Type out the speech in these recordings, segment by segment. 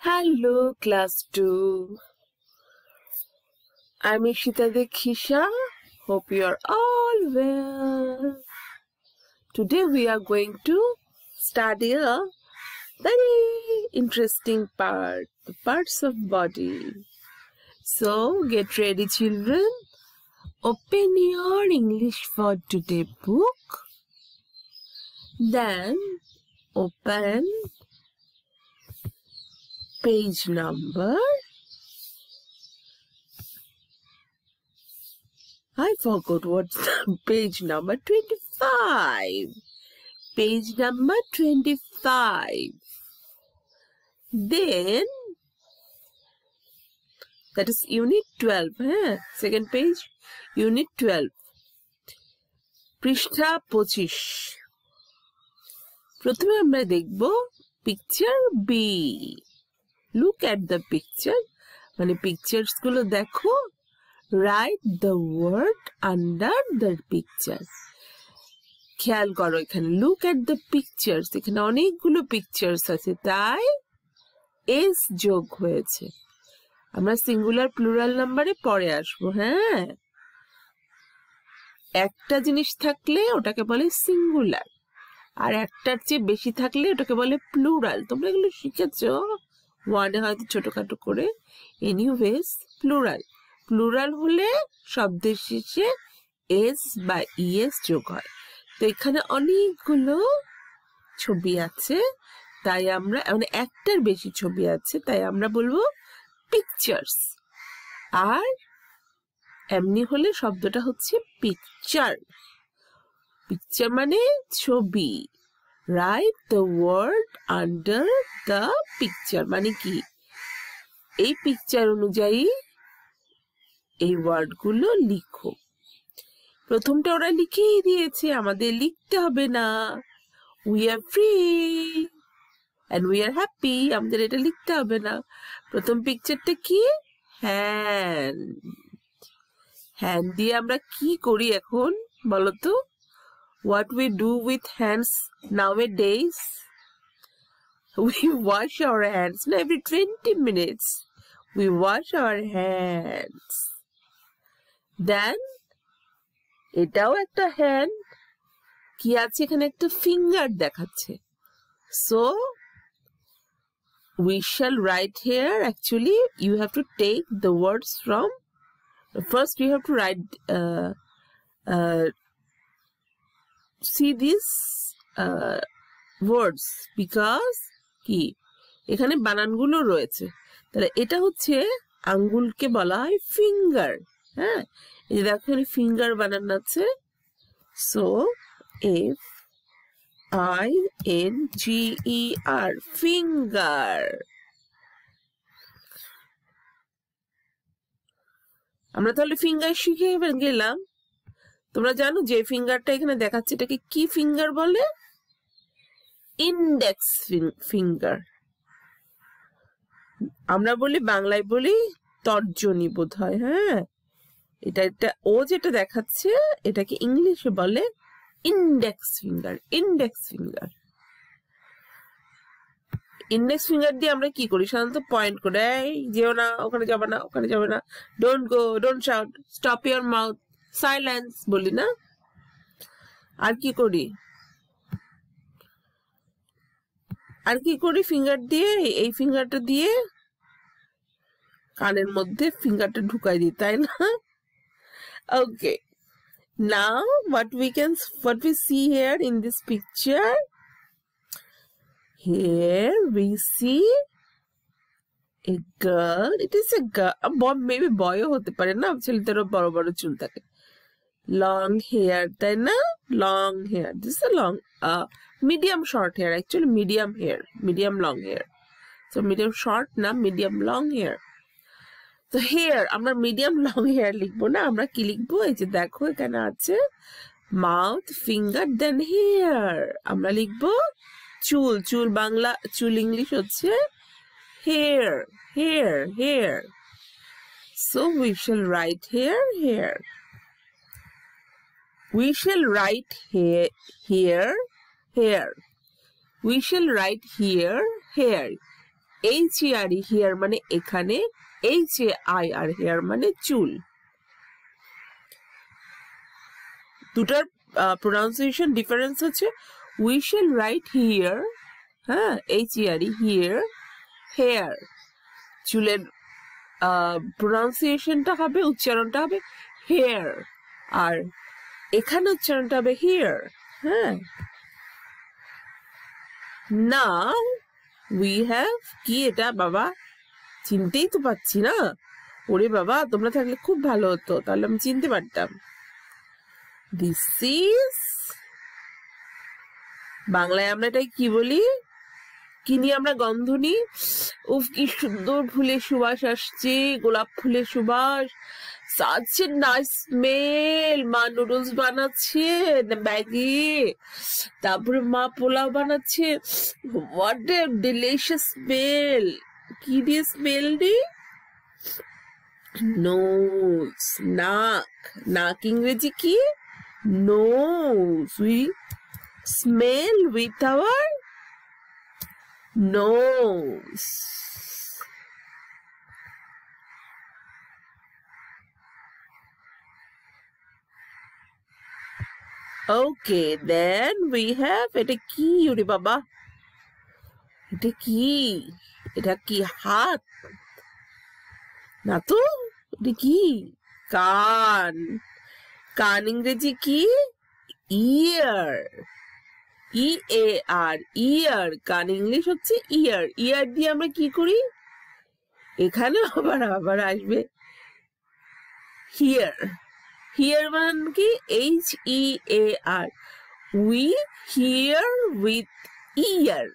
Hello, class 2. I'm Ishita Dekhisha. Hope you are all well. Today we are going to study a very interesting part, the parts of body. So get ready, children. Open your English for Today book. Then open page number. I forgot what's page number 25. Page number 25. Then that is unit 12. Second page, unit 12. পৃষ্ঠা 25. প্রথমে আমরা দেখব picture B. Look at the picture. মানে pictures গুলো দেখো। Write the word under the picture. খেয়াল করো এখানে look at the pictures. এখানে অনেকগুলো পিকচার্স আছে তাই এস যোগ হয়েছে। আমরা সিঙ্গুলার প্লুরাল নাম্বারে পরে আসবো। হ্যাঁ, একটা জিনিস থাকলে ওটাকে বলে সিঙ্গুলার, আর একটার চেয়ে বেশি থাকলে ওটাকে বলে প্লুরাল। তোমরা এগুলো শিখেছো ওয়ার্ডে হয়তো ছোটখাটো করে। এনিওয়েজ প্লুরাল প্লুরাল হলে শব্দের শেষে এস বা ইএস যোগ হয়। তো এখানে অনেকগুলো ছবি আছে তাই আমরা মানে একটার বেশি ছবি আছে তাই আমরা বলবো পিকচার্স। আর এমনি হলে শব্দটা হচ্ছে পিকচার। পিকচার মানে ছবি। Write the word under the picture মানে কি এই পিকচার অনুযায়ী এই ওয়ার্ডগুলো লিখো। প্রথমটা ওরা লিখেই দিয়েছে, আমাদের লিখতে হবে না। We are free and we are happy. আমাদের এটা লিখতে হবে না। প্রথম পিকচারটা কি? হ্যান্ড। হ্যান্ড দিয়ে আমরা কি করি এখন বলো তো? What we do with hands nowadays? We wash our hands. Now every 20 minutes we wash our hands. Then এটাও একটা হ্যান্ড। কি আছে এখানে? একটা ফিঙ্গার দেখাচ্ছে। So we shall write here. Actually you have to take the words from first you have to write see these words because কি এখানে বানানগুলো রয়েছে। তাহলে এটা হচ্ছে আঙ্গুলকে বলা হয় ফিঙ্গার। হ্যাঁ, এই যে দেখো এখানে ফিঙ্গার বানান আছে। So FINGER finger. আমরা তাহলে ফিঙ্গার শিখে গেলাম। তোমরা জানো যে ফিঙ্গারটা এখানে দেখাচ্ছে এটাকে কি ফিঙ্গার বলে? Index finger. আমরা বলি বাংলায় বলি তর্জনী বোধ হয়। হ্যাঁ, এটা ও যেটা দেখাচ্ছে এটাকে ইংলিশে বলে index finger. Index finger index finger দিয়ে আমরা কি করি? সাধারণত পয়েন্ট করে এই যেও না, ওখানে যাবে না, ওখানে যাবে না, don't go, don't shout, stop your mouth, silence বলি না? আর কি করি? আর কি করি ফিঙ্গার দিয়ে? এই ফিঙ্গারটা দিয়ে কানের মধ্যে ফিঙ্গারটা ঢুকাই দিই, তাই না? ওকে, now what we see here in this picture, here we see a girl. It is a girl, a boy, maybe boy হতে পারে না, ছেলেদেরও বড় বড় চুল থাকে, long hair, তাই না? long hair. This is a long medium short hair, actually medium hair, medium long hair. So medium short না, medium long hair. তো হেয়ার আমরা মিডিয়াম লং হেয়ার লিখবো না, আমরা কি লিখবো? এই যে দেখো এখানে আছে মাউথ, ফিঙ্গার, দেন হেয়ার। আমরা লিখবো চুল। চুল বাংলা, চুল ইংলিশ হচ্ছে hair. Hair hair. So we shall write hair hair. We shall write here hair. We shall write here hair. HERE here মানে এখানে, HAIR হেয়ার মানে চুল। দুটার প্রোনাউন্সিয়েশন ডিফারেন্স হচ্ছে উই শ্যাল রাইট হিয়ার, হ্যাঁ, HERE হিয়ার, হেয়ার, চুলের প্রোনাউন্সিয়েশনটা হবে, উচ্চারণটা হবে হেয়ার, আর এখানে উচ্চারণটা হবে হিয়ার, হ্যাঁ। নাও উই হ্যাভ, কি এটা বাবা, চিনতেই তো পাচ্ছি না। ওরে বাবা, তোমরা থাকলে খুব ভালো হতো, তাহলে আমি চিনতে পারতাম। দিস ইজ, বাংলায় আমরা এটাই কি বলি, কি নিয়ে আমরা গন্ধ নিই? উফ, কি সুন্দর ফুলের সুবাস আসছে, গোলাপ ফুলের সুবাস, such a nice smell। মা নুডলস বানাচ্ছে ম্যাগি, তারপরে মা পোলাও বানাচ্ছে, what a delicious smell। কি দিয়ে স্মেল দি? নোজ, নাক, নাক ইংরেজি কি? Nose. We smell with our nose. Okay, then we have, এটা কি ওরে বাবা, এটা কি, এটা কি হাত? না তো, এটা কি? কান। কান ইংরেজি কি? ইয়ার, EAR, ইয়ার। কান ইংলিশ হচ্ছে ইয়ার। ইয়ার দিয়ে আমরা কি করি? এখানে আবার আসবে হিয়ার। হিয়ার মানে কি? HEAR, we hear with ear,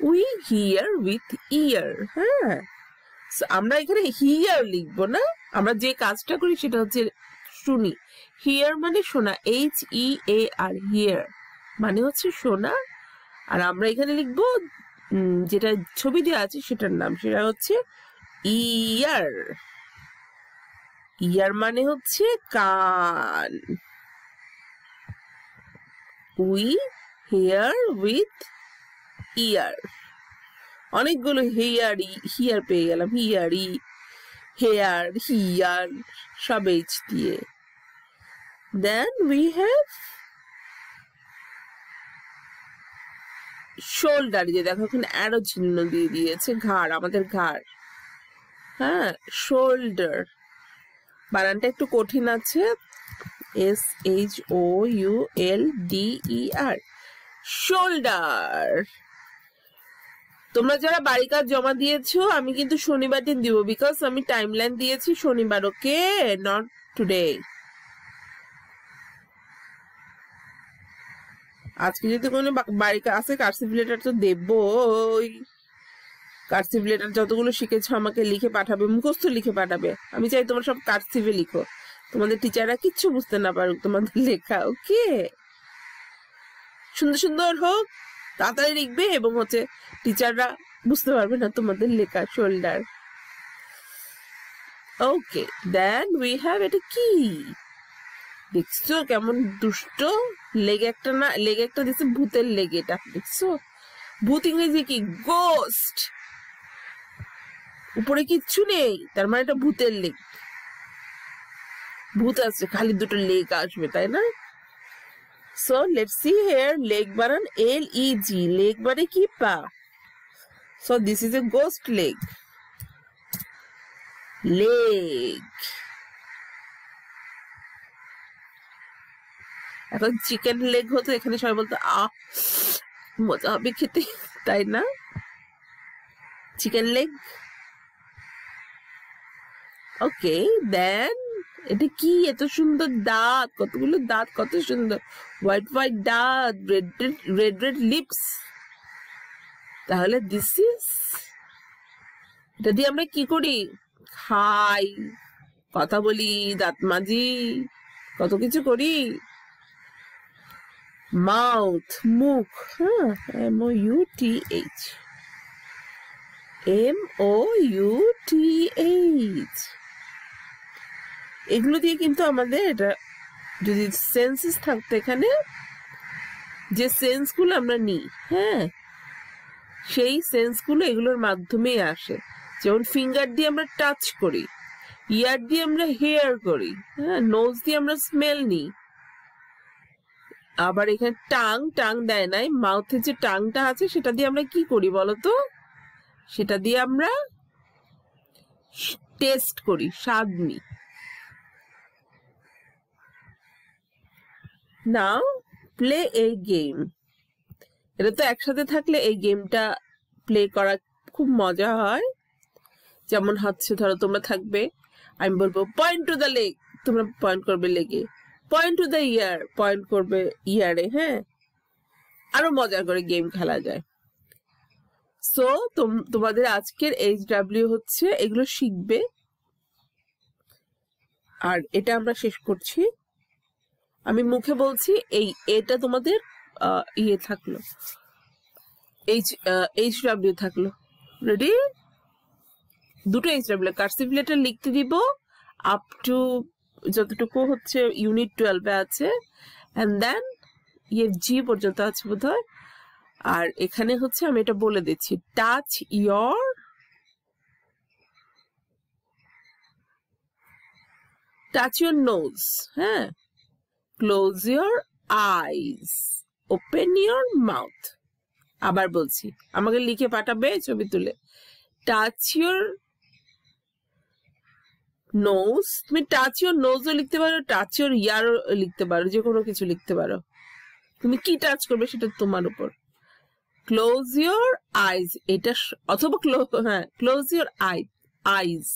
we hear with ear, হ্যাঁ। আমরা এখানে হিয়ার লিখবো না, আমরা যে কাজটা করি সেটা হচ্ছে শুনি। হিয়ার মানে শোনা, HEAR, হিয়ার মানে হচ্ছে শোনা। আর আমরা এখানে লিখবো যেটা ছবি দেওয়া আছে সেটার নাম, সেটা হচ্ছে ইয়ার। ইয়ার মানে হচ্ছে কান। উই হিয়ার উইথ ইয়ার। অনেকগুলো হিয়ার পেয়ে গেলাম, হিয়ারি, হেয়ার, হিয়ার, সব H দিয়ে। Then we have শোল্ডার, যে দেখো এখানে অ্যারো চিহ্ন দিয়ে দিয়েছে, ঘাড়, আমাদের ঘাড়, হ্যাঁ, শোল্ডার। বানানটা একটু কঠিন আছে, SHOULDER, শোল্ডার। তোমরা যারা বাড়ি কাজ জমা দিয়েছো, আমি কিন্তু শনিবার দিন দিব, বিকজ আমি টাইমলাইন দিয়েছি শনিবার, ওকে, নট টুডে। আজকে যদি কোনো বাড়ি আছে কার্সিভ লেটার তো দেবই। কার্সিভ লেটার যতগুলো শিখেছো আমাকে লিখে পাঠাবে, মুখস্থ লিখে পাঠাবে। আমি চাই তোমরা সব কার্সিভে লিখো, তোমাদের টিচাররা কিচ্ছু বুঝতে না পারুক তোমাদের লেখা, ওকে। সুন্দর সুন্দর হোক, তাড়াতাড়ি লিখবে, এবং হচ্ছে টিচাররা বুঝতে পারবে না তোমাদের লেখা। Shoulder, okay. Then we have, এটা কি দেখছো কেমন দুষ্ট, লেগে একটা না, লেগে একটা দিচ্ছে, ভূতের লেগে, এটা দেখছো? ভূত ইংরেজি কি? গোস্ট। উপরে কিচ্ছু নেই, তার মানে এটা ভূতের লেগ। ভূত আছে, খালি দুটো লেগ আসবে, তাই না? So let's see here, leg বানান LEG, লেগ মানে কি? পা। So this is a ghost leg, leg. এখন চিকেন লেগ হতো, এখানে সবাই বলতো মজা হবে খেতে, তাই না? চিকেন লেগ, ওকে। দেন এটা কি? এত সুন্দর দাঁত, কতগুলো দাঁত, কত সুন্দর, হোয়াইট হোয়াইট দাঁত, রেড রেড রেড লিপস। তাহলে দিস ইজ, এটা দিয়ে আমরা কি করি? খাই, কথা বলি, দাঁত মাজি, কত কিছু করি। মাউথ, মুখ, হ্যাঁ, MOUTH, MOUTH। এগুলো দিয়ে কিন্তু আমাদের, এটা যদি সেন্সেস থাকতো এখানে, যে সেন্স গুলো আমরা নিই, হ্যাঁ, সেই সেন্সগুলো এগুলোর মাধ্যমেই আসে। যেমন ফিঙ্গার দিয়ে আমরা টাচ করি, ইয়ার দিয়ে আমরা হেয়ার করি, হ্যাঁ, নোজ দিয়ে আমরা স্মেল নিই। আবার এখানে টাং দেয় নাই, মাউথে যে টাংটা আছে সেটা দিয়ে আমরা কি করি বলতো? সেটা দিয়ে আমরা টেস্ট করি, স্বাদ নিই। নাও প্লে এ গেম। এটা তো একসাথে থাকলে এই গেমটা প্লে করা খুব মজা হয়। যেমন হচ্ছে ধরো তোমরা থাকবে, আমি বলবো পয়েন্ট টু দ্য লেগ, তোমরা পয়েন্ট করবে লেগে, point to the year, point করবে ইয়ারে। হ্যাঁ, আরো মজা করে গেম খেলা যায়। সো তোমাদের আজকের HW হচ্ছে এগুলো শিখবে, আর এটা আমরা শেষ করছি। আমি মুখে বলছি, এটা তোমাদের ইয়ে থাকলো, HW থাকলো। রেডি? দুটো HW কার্সিভ লেটার লিখতে দিব আপ টু যতটুকু হচ্ছে ইউনিট 12 আছে, এন্ড দেন EFG পর্যন্ত আছে বোধহয়। আর এখানে হচ্ছে আমি এটা বলে দিচ্ছি, টাচ your nose, হ্যাঁ, close your eyes, open your mouth। আবার বলছি, আমাকে লিখে পাঠাবে ছবি তুলে। টাচ your nose, তুমি টাচ your nose ও লিখতে পারো, টাচ your ear ও লিখতে পারো, যে কোনো কিছু লিখতে পারো। তুমি কি টাচ করবে সেটা তোমার উপর। ক্লোজ your eyes, এটা অথবা ক্লোজ your eyes,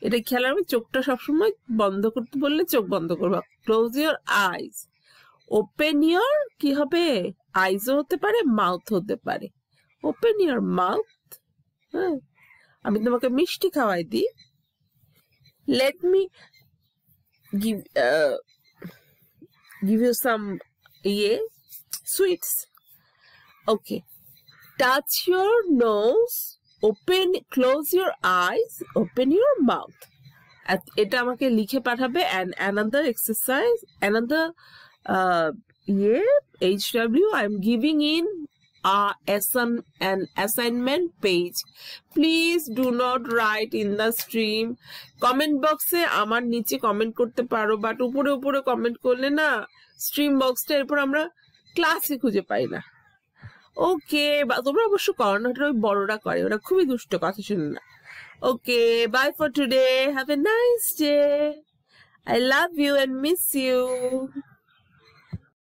এটা খেয়াল রাখবে, চোখটা সবসময় বন্ধ করতে বললে চোখ বন্ধ করবা। Close your eyes, open your কি হবে, আইজও হতে পারে, মাউথ হতে পারে। ওপেন your mouth, হ্যাঁ, আমি তোমাকে মিষ্টি খাওয়াই দিই। let me give you some sweets. Okay, touch your nose, close your eyes, open your mouth. এটা আমাকে লিখে পাঠাবে। and another exercise, another HW I am giving in an assignment page. Please do not write in the stream. Comment box এ আমার নিচে comment করতে পারো, but উপরে উপরে কমেন্ট করলে না স্ট্রিম বক্সটা এরপর আমরা ক্লাসে খুঁজে পাই না। ওকে, তোমরা অবশ্য করো না, ওটা ওই বড়রা করে, ওরা খুবই দুষ্ট, কথা শুনে না। Okay, bye for today, have a nice day, I love you and miss you.